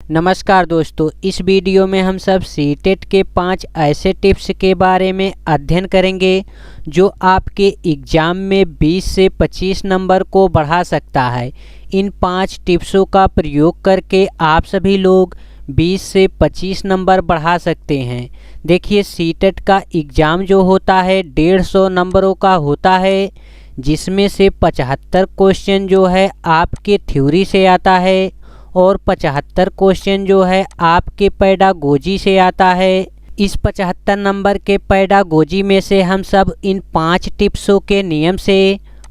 नमस्कार दोस्तों, इस वीडियो में हम सब सीटेट के 5 ऐसे टिप्स के बारे में अध्ययन करेंगे जो आपके एग्ज़ाम में 20 से 25 नंबर को बढ़ा सकता है। इन 5 टिप्सों का प्रयोग करके आप सभी लोग 20 से 25 नंबर बढ़ा सकते हैं। देखिए, सीटेट का एग्ज़ाम जो होता है 150 नंबरों का होता है, जिसमें से 75 क्वेश्चन जो है आपके थ्योरी से आता है और 75 क्वेश्चन जो है आपके पेडागोजी से आता है। इस 75 नंबर के पेडागोजी में से हम सब इन 5 टिप्सों के नियम से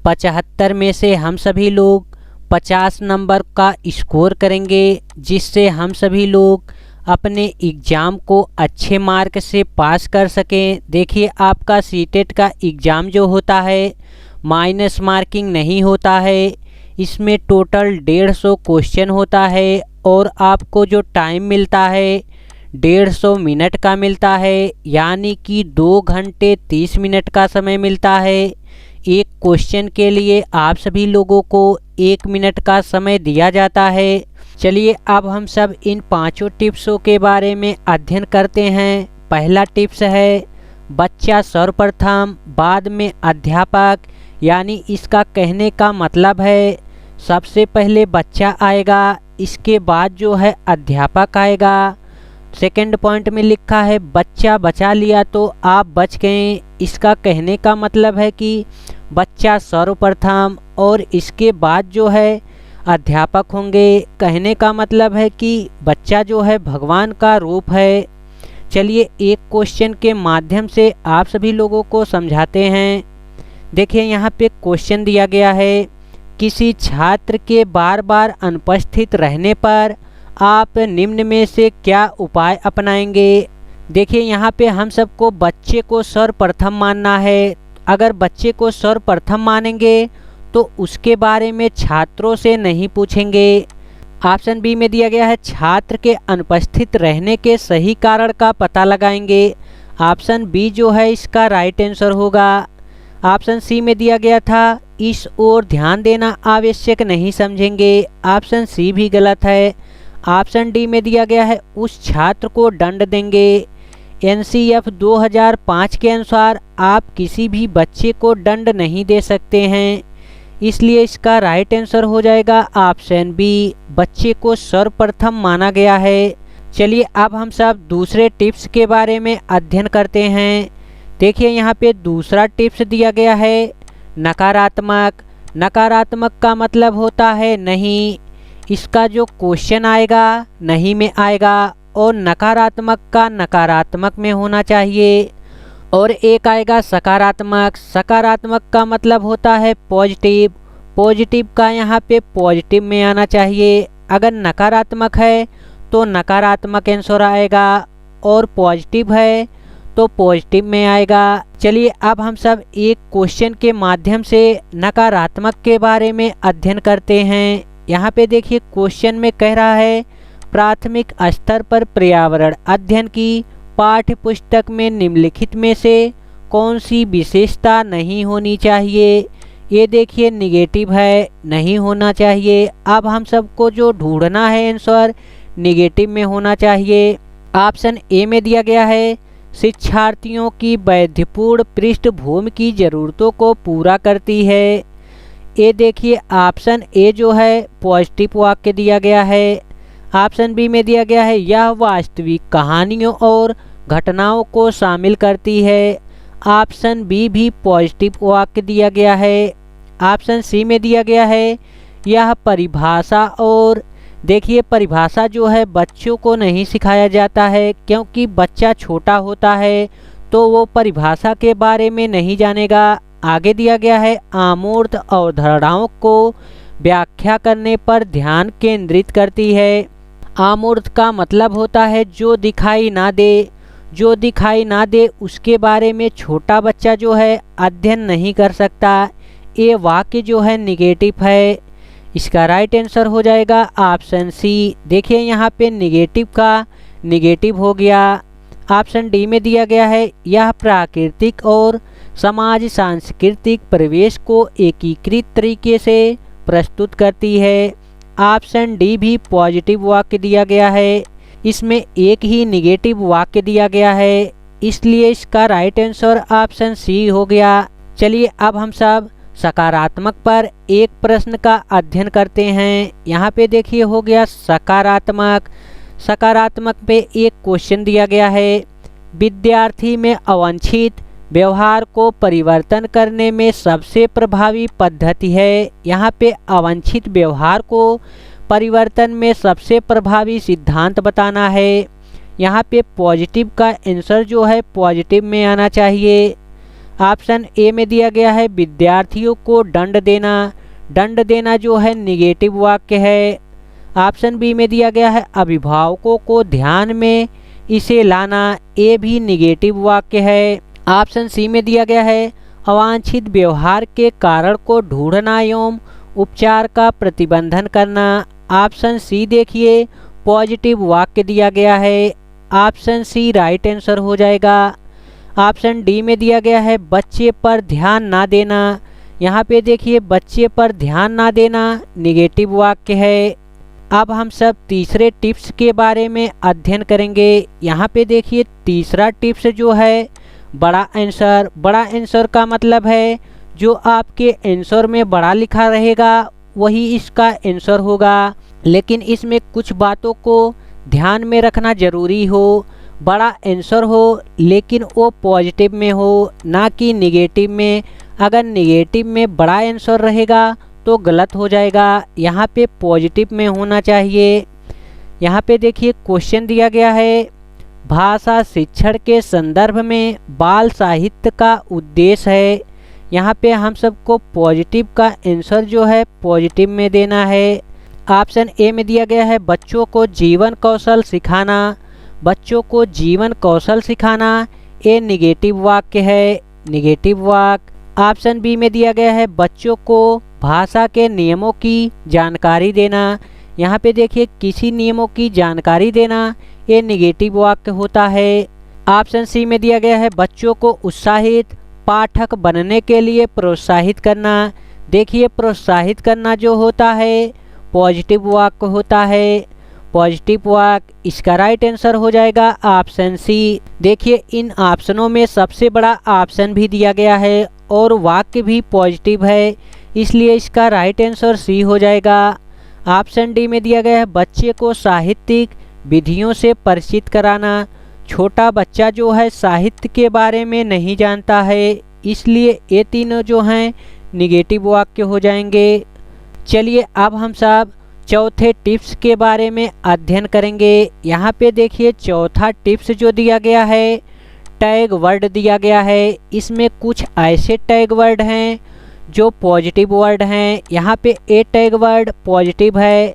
75 में से हम सभी लोग 50 नंबर का स्कोर करेंगे, जिससे हम सभी लोग अपने एग्ज़ाम को अच्छे मार्क से पास कर सकें। देखिए, आपका सीटेट का एग्ज़ाम जो होता है माइनस मार्किंग नहीं होता है, इसमें टोटल 150 क्वेश्चन होता है और आपको जो टाइम मिलता है 150 मिनट का मिलता है, यानी कि 2 घंटे 30 मिनट का समय मिलता है। एक क्वेश्चन के लिए आप सभी लोगों को 1 मिनट का समय दिया जाता है। चलिए, अब हम सब इन 5 टिप्सों के बारे में अध्ययन करते हैं। पहला टिप्स है बच्चा सर्वप्रथम बाद में अध्यापक, यानी इसका कहने का मतलब है सबसे पहले बच्चा आएगा, इसके बाद जो है अध्यापक आएगा। सेकंड पॉइंट में लिखा है बच्चा बचा लिया तो आप बच गए, इसका कहने का मतलब है कि बच्चा सर्वप्रथम और इसके बाद जो है अध्यापक होंगे। कहने का मतलब है कि बच्चा जो है भगवान का रूप है। चलिए, एक क्वेश्चन के माध्यम से आप सभी लोगों को समझाते हैं। देखिए, यहाँ पे क्वेश्चन दिया गया है, किसी छात्र के बार बार अनुपस्थित रहने पर आप निम्न में से क्या उपाय अपनाएंगे। देखिए, यहाँ पे हम सबको बच्चे को सर्वप्रथम मानना है। अगर बच्चे को सर्वप्रथम मानेंगे तो उसके बारे में छात्रों से नहीं पूछेंगे। ऑप्शन बी में दिया गया है छात्र के अनुपस्थित रहने के सही कारण का पता लगाएंगे। ऑप्शन बी जो है इसका राइट आंसर होगा। ऑप्शन सी में दिया गया था इस ओर ध्यान देना आवश्यक नहीं समझेंगे। ऑप्शन सी भी गलत है। ऑप्शन डी में दिया गया है उस छात्र को दंड देंगे। एनसीएफ 2005 के अनुसार आप किसी भी बच्चे को दंड नहीं दे सकते हैं, इसलिए इसका राइट आंसर हो जाएगा ऑप्शन बी, बच्चे को सर्वप्रथम माना गया है। चलिए, अब हम सब दूसरे टिप्स के बारे में अध्ययन करते हैं। देखिए, यहाँ पे दूसरा टिप्स दिया गया है नकारात्मक। नकारात्मक का मतलब होता है नहीं, इसका जो क्वेश्चन आएगा नहीं में आएगा और नकारात्मक का नकारात्मक में होना चाहिए। और एक आएगा सकारात्मक। सकारात्मक का मतलब होता है पॉजिटिव। पॉजिटिव का यहाँ पे पॉजिटिव में आना चाहिए। अगर नकारात्मक है तो नकारात्मक आंसर आएगा और पॉजिटिव है तो पॉजिटिव में आएगा। चलिए, अब हम सब एक क्वेश्चन के माध्यम से नकारात्मक के बारे में अध्ययन करते हैं। यहाँ पे देखिए, क्वेश्चन में कह रहा है प्राथमिक स्तर पर पर्यावरण अध्ययन की पाठ्य पुस्तक में निम्नलिखित में से कौन सी विशेषता नहीं होनी चाहिए। ये देखिए निगेटिव है, नहीं होना चाहिए। अब हम सबको जो ढूंढना है आंसर निगेटिव में होना चाहिए। ऑप्शन ए में दिया गया है शिक्षार्थियों की वैधपूर्ण पृष्ठभूमि की ज़रूरतों को पूरा करती है। ये देखिए ऑप्शन ए जो है पॉजिटिव वाक्य दिया गया है। ऑप्शन बी में दिया गया है यह वास्तविक कहानियों और घटनाओं को शामिल करती है। ऑप्शन बी भी पॉजिटिव वाक्य दिया गया है। ऑप्शन सी में दिया गया है यह परिभाषा, और देखिए परिभाषा जो है बच्चों को नहीं सिखाया जाता है, क्योंकि बच्चा छोटा होता है तो वो परिभाषा के बारे में नहीं जानेगा। आगे दिया गया है अमूर्त अवधारणाओं को व्याख्या करने पर ध्यान केंद्रित करती है। अमूर्त का मतलब होता है जो दिखाई ना दे। जो दिखाई ना दे उसके बारे में छोटा बच्चा जो है अध्ययन नहीं कर सकता। ये वाक्य जो है निगेटिव है, इसका राइट आंसर हो जाएगा ऑप्शन सी। देखिए, यहाँ पे निगेटिव का निगेटिव हो गया। ऑप्शन डी में दिया गया है यह प्राकृतिक और समाज सांस्कृतिक परिवेश को एकीकृत तरीके से प्रस्तुत करती है। ऑप्शन डी भी पॉजिटिव वाक्य दिया गया है। इसमें एक ही निगेटिव वाक्य दिया गया है, इसलिए इसका राइट आंसर ऑप्शन सी हो गया। चलिए अब हम सब सकारात्मक पर एक प्रश्न का अध्ययन करते हैं। यहाँ पे देखिए हो गया सकारात्मक। सकारात्मक पे एक क्वेश्चन दिया गया है, विद्यार्थी में अवांछित व्यवहार को परिवर्तन करने में सबसे प्रभावी पद्धति है। यहाँ पे अवांछित व्यवहार को परिवर्तन में सबसे प्रभावी सिद्धांत बताना है। यहाँ पे पॉजिटिव का आंसर जो है पॉजिटिव में आना चाहिए। ऑप्शन ए में दिया गया है विद्यार्थियों को दंड देना। दंड देना जो है निगेटिव वाक्य है। ऑप्शन बी में दिया गया है अभिभावकों को ध्यान में इसे लाना। ए भी निगेटिव वाक्य है। ऑप्शन सी में दिया गया है अवांछित व्यवहार के कारण को ढूंढना एवं उपचार का प्रतिबंधन करना। ऑप्शन सी देखिए पॉजिटिव वाक्य दिया गया है। ऑप्शन सी राइट आंसर हो जाएगा। ऑप्शन डी में दिया गया है बच्चे पर ध्यान ना देना। यहाँ पे देखिए बच्चे पर ध्यान ना देना निगेटिव वाक्य है। अब हम सब तीसरे टिप्स के बारे में अध्ययन करेंगे। यहाँ पे देखिए तीसरा टिप्स जो है बड़ा आंसर। बड़ा आंसर का मतलब है जो आपके आंसर में बड़ा लिखा रहेगा वही इसका आंसर होगा, लेकिन इसमें कुछ बातों को ध्यान में रखना जरूरी हो। बड़ा आंसर हो लेकिन वो पॉजिटिव में हो, ना कि निगेटिव में। अगर निगेटिव में बड़ा आंसर रहेगा तो गलत हो जाएगा। यहाँ पे पॉजिटिव में होना चाहिए। यहाँ पे देखिए क्वेश्चन दिया गया है, भाषा शिक्षण के संदर्भ में बाल साहित्य का उद्देश्य है। यहाँ पे हम सबको पॉजिटिव का आंसर जो है पॉजिटिव में देना है। ऑप्शन ए में दिया गया है बच्चों को जीवन कौशल सिखाना। बच्चों को जीवन कौशल सिखाना ये निगेटिव वाक्य है, निगेटिव वाक्य। ऑप्शन बी में दिया गया है बच्चों को भाषा के नियमों की जानकारी देना। यहाँ पे देखिए किसी नियमों की जानकारी देना ये निगेटिव वाक्य होता है। ऑप्शन सी में दिया गया है बच्चों को उत्साहित पाठक बनने के लिए प्रोत्साहित करना। देखिए प्रोत्साहित करना जो होता है पॉजिटिव वाक्य होता है, पॉजिटिव वाक्य। इसका राइट आंसर हो जाएगा ऑप्शन सी। देखिए इन ऑप्शनों में सबसे बड़ा ऑप्शन भी दिया गया है और वाक्य भी पॉजिटिव है, इसलिए इसका राइट आंसर सी हो जाएगा। ऑप्शन डी में दिया गया है बच्चे को साहित्यिक विधियों से परिचित कराना। छोटा बच्चा जो है साहित्य के बारे में नहीं जानता है, इसलिए ये तीनों जो हैं निगेटिव वाक्य हो जाएंगे। चलिए अब हम सब चौथे टिप्स के बारे में अध्ययन करेंगे। यहाँ पे देखिए चौथा टिप्स जो दिया गया है टैग वर्ड दिया गया है। इसमें कुछ ऐसे टैग वर्ड हैं जो पॉजिटिव वर्ड हैं। यहाँ पे ए टैग वर्ड पॉजिटिव है।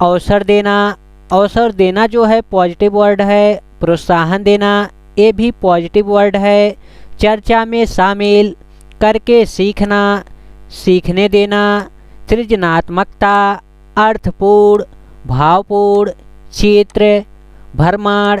अवसर देना, अवसर देना जो है पॉजिटिव वर्ड है। प्रोत्साहन देना ये भी पॉजिटिव वर्ड है। चर्चा में शामिल, करके सीखना, सीखने देना, सृजनात्मकता, अर्थपूर्ण, भावपूर्ण, चित्र, भ्रमण,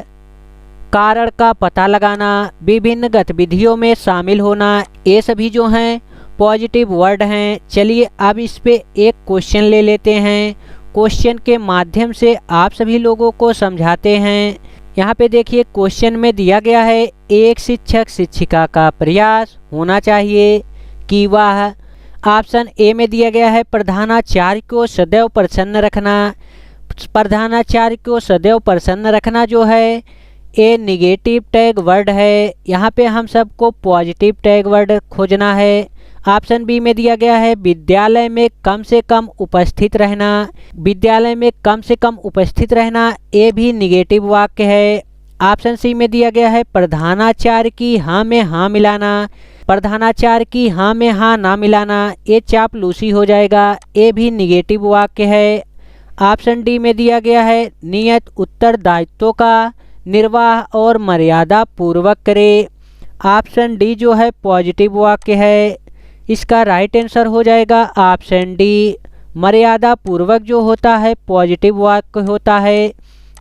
कारण का पता लगाना, विभिन्न गतिविधियों में शामिल होना, ये सभी जो हैं पॉजिटिव वर्ड हैं। चलिए अब इस पे एक क्वेश्चन ले लेते हैं। क्वेश्चन के माध्यम से आप सभी लोगों को समझाते हैं। यहाँ पे देखिए क्वेश्चन में दिया गया है एक शिक्षक शिक्षिका का प्रयास होना चाहिए कि वह। ऑप्शन ए में दिया गया है प्रधानाचार्य को सदैव प्रसन्न रखना। प्रधानाचार्य को सदैव प्रसन्न रखना जो है ए निगेटिव टैग वर्ड है। यहाँ पे हम सबको पॉजिटिव टैग वर्ड खोजना है। ऑप्शन बी में दिया गया है विद्यालय में कम से कम उपस्थित रहना। विद्यालय में कम से कम उपस्थित रहना ये भी निगेटिव वाक्य है। ऑप्शन सी में दिया गया है प्रधानाचार्य की हाँ में हाँ मिलाना। प्रधानाचार्य की हाँ में हाँ ना मिलाना ये चापलूसी हो जाएगा, ये भी निगेटिव वाक्य है। ऑप्शन डी में दिया गया है नियत उत्तरदायित्वों का निर्वाह और मर्यादा पूर्वक करे। ऑप्शन डी जो है पॉजिटिव वाक्य है। इसका राइट आंसर हो जाएगा ऑप्शन डी। मर्यादा पूर्वक जो होता है पॉजिटिव वाक्य होता है।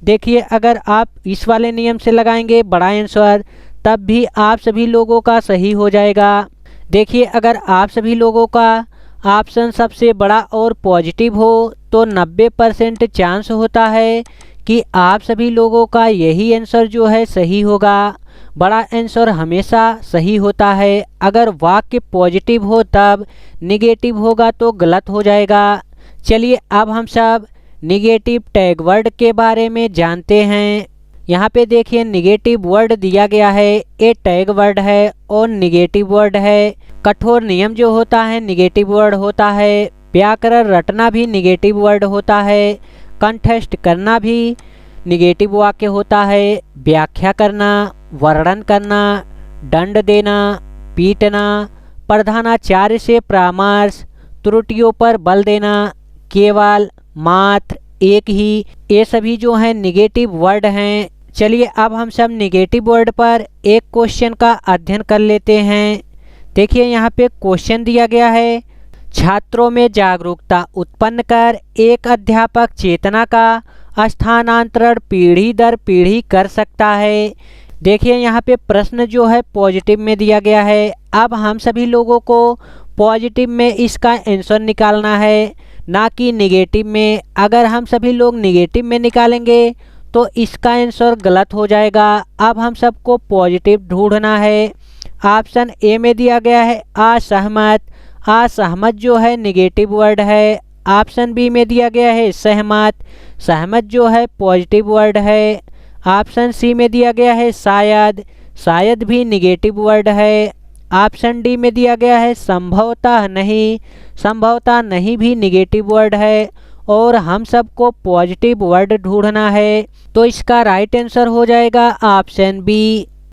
देखिए अगर आप इस वाले नियम से लगाएंगे बड़ा आंसर तब भी आप सभी लोगों का सही हो जाएगा। देखिए अगर आप सभी लोगों का ऑप्शन सबसे बड़ा और पॉजिटिव हो तो 90% चांस होता है कि आप सभी लोगों का यही आंसर जो है सही होगा। बड़ा आंसर हमेशा सही होता है। अगर वाक्य पॉजिटिव हो तब, निगेटिव होगा तो गलत हो जाएगा। चलिए अब हम सब निगेटिव टैग वर्ड के बारे में जानते हैं। यहाँ पे देखिए निगेटिव वर्ड दिया गया है, ये टैग वर्ड है और निगेटिव वर्ड है। कठोर नियम जो होता है निगेटिव वर्ड होता है। व्याकरण रटना भी निगेटिव वर्ड होता है। कंठस्थ करना भी निगेटिव वाक्य होता है। व्याख्या करना, वर्णन करना, दंड देना, पीटना, प्रधानाचार्य से परामर्श, त्रुटियों पर बल देना, केवल, मात्र, एक ही, ये सभी जो हैं निगेटिव वर्ड हैं। चलिए अब हम सब निगेटिव वर्ड पर एक क्वेश्चन का अध्ययन कर लेते हैं। देखिए यहाँ पे क्वेश्चन दिया गया है, छात्रों में जागरूकता उत्पन्न कर एक अध्यापक चेतना का स्थानांतरण पीढ़ी दर पीढ़ी कर सकता है। देखिए यहाँ पे प्रश्न जो है पॉजिटिव में दिया गया है। अब हम सभी लोगों को पॉजिटिव में इसका आंसर निकालना है, ना कि निगेटिव में। अगर हम सभी लोग निगेटिव में निकालेंगे तो इसका आंसर गलत हो जाएगा। अब हम सबको पॉजिटिव ढूंढना है। ऑप्शन ए में दिया गया है असहमत। असहमत जो है निगेटिव वर्ड है। ऑप्शन बी में दिया गया है सहमत। सहमत जो है पॉजिटिव वर्ड है। ऑप्शन सी में दिया गया है शायद। शायद भी निगेटिव वर्ड है। ऑप्शन डी में दिया गया है संभवतः नहीं। संभवतः नहीं भी निगेटिव वर्ड है। और हम सबको पॉजिटिव वर्ड ढूंढना है, तो इसका राइट आंसर हो जाएगा ऑप्शन बी।